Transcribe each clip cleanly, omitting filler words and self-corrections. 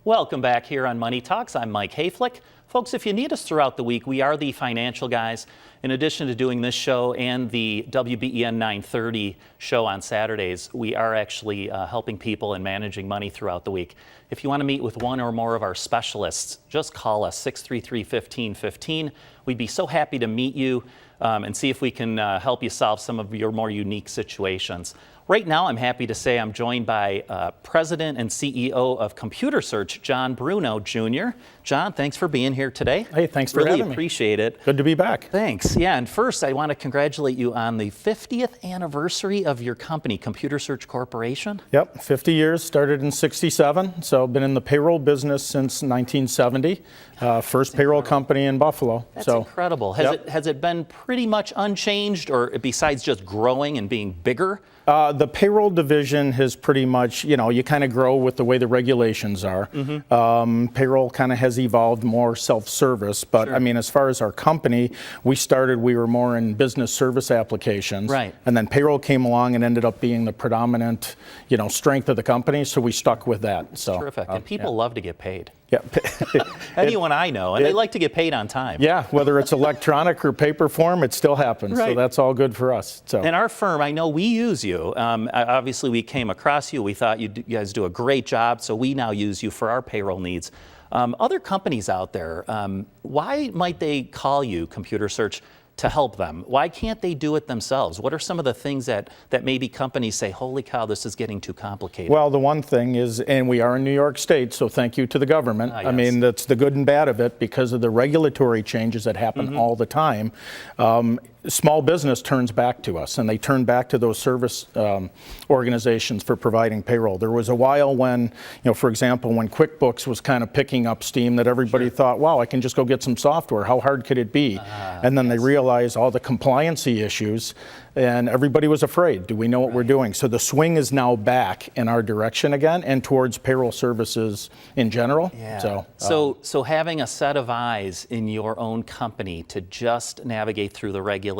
Welcome back here on Money Talks. I'm Mike Hayflick. Folks, if you need us throughout the week, we are the Financial Guys. In addition to doing this show and the WBEN 930 show on Saturdays, we are actually helping people and managing money throughout the week. If you want to meet with one or more of our specialists, just call us 633-1515. We'd be so happy to meet you and see if we can help you solve some of your more unique situations. Right now, I'm happy to say I'm joined by President and CEO of Computer Search, John Bruno, Jr. John, thanks for being here today. Hey, thanks for having me. Really appreciate it. Good to be back. Thanks. Yeah, and first, I want to congratulate you on the 50th anniversary of your company, Computer Search Corporation. Yep, 50 years, started in '67, so I've been in the payroll business since 1970. First payroll company in Buffalo. That's incredible. Has it been pretty much unchanged, or besides just growing and being bigger? The payroll division has pretty much, you kind of grow with the way the regulations are. Mm-hmm. Payroll kind of has evolved more self-service, but sure. I mean, as far as our company, we were more in business service applications. Right. And then payroll came along and ended up being the predominant, strength of the company, so we stuck with that. So terrific. And people love to get paid. Yeah. Anyone I know, and they like to get paid on time. Yeah, whether it's electronic or paper form, it still happens. Right. So that's all good for us. So. And our firm, I know we use you. Obviously, we came across you. We thought you guys do a great job, so we now use you for our payroll needs. Other companies out there, why might they call you Computer Search to help them? Why can't they do it themselves? What are some of the things that maybe companies say, holy cow, this is getting too complicated? Well, the one thing is, and we are in New York State, so thank you to the government. Yes. I mean, that's the good and bad of it because of the regulatory changes that happen all the time. Small business turns back to us, and they turn back to those service organizations for providing payroll. There was a while when, for example, when QuickBooks was kind of picking up steam, that everybody thought, wow, I can just go get some software. How hard could it be? And then they realized all the compliancy issues, and everybody was afraid. Do we know what we're doing? So the swing is now back in our direction again, and towards payroll services in general. Yeah. So having a set of eyes in your own company to just navigate through the regulations,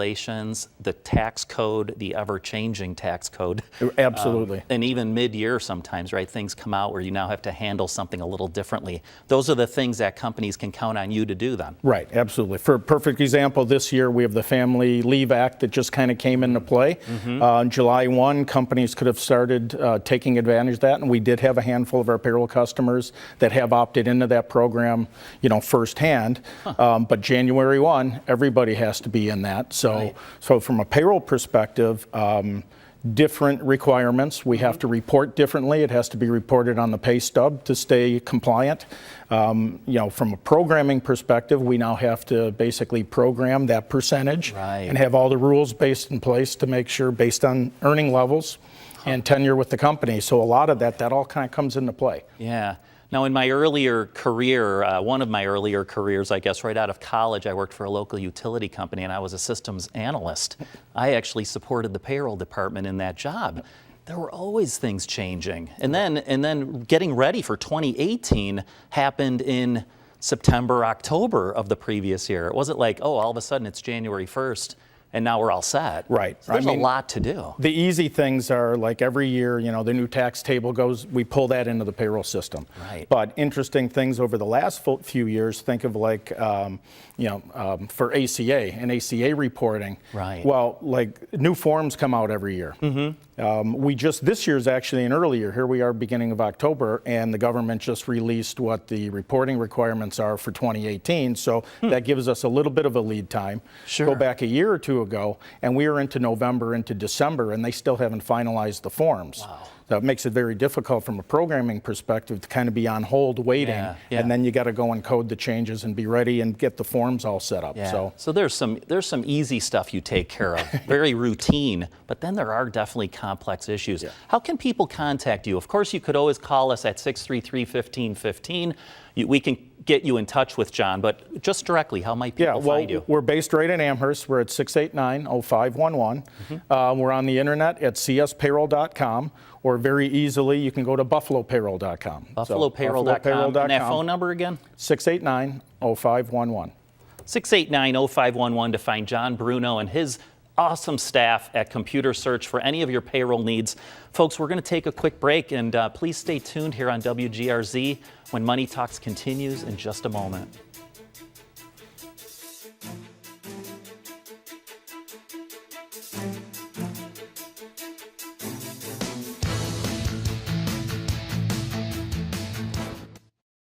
the tax code, the ever-changing tax code. Absolutely. And even mid-year sometimes, right, things come out where you now have to handle something a little differently. Those are the things that companies can count on you to do then. Right, absolutely. For a perfect example, this year we have the Family Leave Act that just kind of came into play. On July 1, companies could have started taking advantage of that, and we did have a handful of our payroll customers that have opted into that program, firsthand. But January 1, everybody has to be in that. So from a payroll perspective, different requirements. We have to report differently. It has to be reported on the pay stub to stay compliant. From a programming perspective, we now have to basically program that percentage and have all the rules based in place to make sure, based on earning levels and tenure with the company. So a lot of that all kind of comes into play. Yeah. Now, in my earlier career, one of my earlier careers, I guess, right out of college, I worked for a local utility company, and I was a systems analyst. I actually supported the payroll department in that job. There were always things changing. And then getting ready for 2018 happened in September, October of the previous year. It wasn't like, oh, all of a sudden it's January 1st. And now we're all set. Right. So there's a lot to do. The easy things are like every year, the new tax table goes, we pull that into the payroll system. Right. But interesting things over the last few years, think of like, for ACA and ACA reporting. Right. Well, like new forms come out every year. This year's actually an early year. Here we are beginning of October, and the government just released what the reporting requirements are for 2018. So that gives us a little bit of a lead time. Sure. Go back a year or two ago, and we are into November, into December, and they still haven't finalized the forms. Wow. That makes it very difficult from a programming perspective to kind of be on hold waiting, and then you got to go and code the changes and be ready and get the forms all set up. Yeah. So there's some easy stuff you take care of, very routine, but then there are definitely complex issues. Yeah. How can people contact you? Of course, you could always call us at 633-1515. We can get you in touch with John, but just directly, how might people find you? We're based right in Amherst. We're at 689-0511. We're on the internet at cspayroll.com, or very easily, you can go to buffalopayroll.com. Buffalopayroll.com. And that phone number again? 689-0511. 689-0511 to find John Bruno and his awesome staff at Computer Search for any of your payroll needs. Folks, we're going to take a quick break, and please stay tuned here on WGRZ when Money Talks continues in just a moment.